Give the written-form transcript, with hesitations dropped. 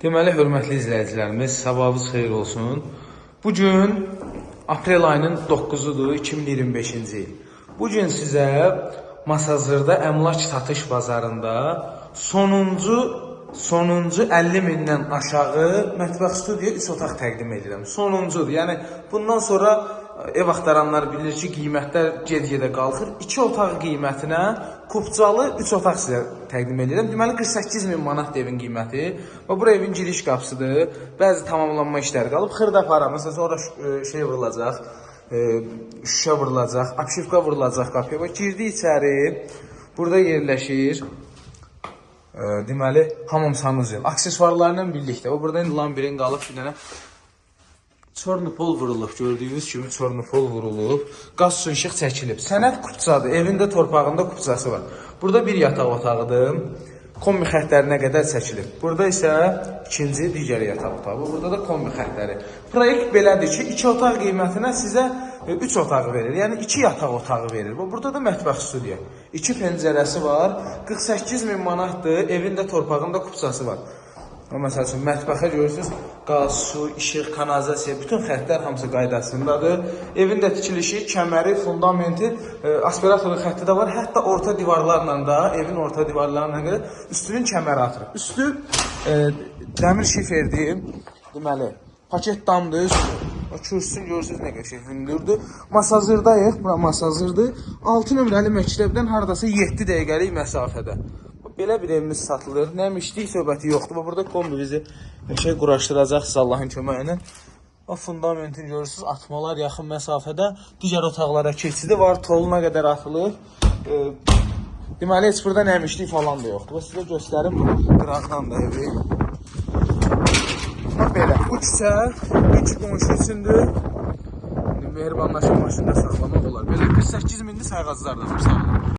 Deməli, hörmətli izləyicilərimiz, sabahınız xeyir olsun. Bugün aprel ayının 9-udur, 2025-ci il. Bugün sizə Masazırda əmlak satış bazarında sonuncu 50 mindən aşağı mətbəx studiya 3 otaq təqdim edirəm. Sonuncudur. Yəni, bundan sonra ev axtaranlar bilir ki, qiymətlər ged-gedə qalxır. 2 otaq qiymətinə Kupcalı 3 otaq sizə təqdim edirəm. Deməli, 48 min manat evin qiyməti. Və bura evin giriş qapısıdır. Bəzi tamamlanma işləri qalıb. Xırda para, məsələn, orada şey vurulacaq, şüşə vurulacaq, apşifka vurulacaq qapıya. Və girdi içəri, burada yerləşir. Deməli, hamam sanuzel. Aksesuarlarla birlikdə. O burada indi lambirin qalıb bir dənə çornupol vurulub. Gördüyünüz kimi çornupol vurulub. Qaz su işıq çəkilib. Sənət kupçadır. Evində torpağında kupçası var. Burada bir yataq otağıdır. Kombi xətlərinə qədər çəkilib. Burada isə ikinci digər yataq otağı. Burada da kombi xətləri. Proyekt belədir ki, 2 otaq qiymətinə sizə 3 otağı verir. Yəni 2 yataq otağı verir. Burada da mətbəx studiya. 2 pəncərəsi var. 48 min manatdır. Evində torpağında kupçası var. Məsəl üçün, mətbəxə görürsünüz, qaz, su, işıq, kanalizasiya, bütün xəttlər hamısı qaydasındadır. Evin də tikilişi, kəməri, fundamenti, aspiratorun xətti də var. Hətta orta divarlarla da, evin orta divarlarına qədər üstünün kəməri atırıq. Üstü dəmir şiferdir. Deməli, paket damdır. Kürsün görürsünüz nə qəşəng hündürdür. Masazırdayıq, bura Masazırdır. 6 nömrəli məktəbdən haradasa 7 dəqiqəlik məsafədə. Belə bir evimiz satılır. Nəmişlik söhbəti yoxdur. Burada kombi bizi quraşdıracaqsınız Allahın köməyi ilə. Fundamentini görürsünüz, atmalar yaxın məsafədə. Digər otaqlara keçidi var, toluna qədər atılır. Deməli, heç burada nəmişlik falan da yoxdur. Sizə göstərim qıraqdan da evi. Belə, bu küçə 2 qonşu üçündür. Mehribanlaşma maşında saxlamaq olar. Belə 48 minli sayğaclardan sağ olun.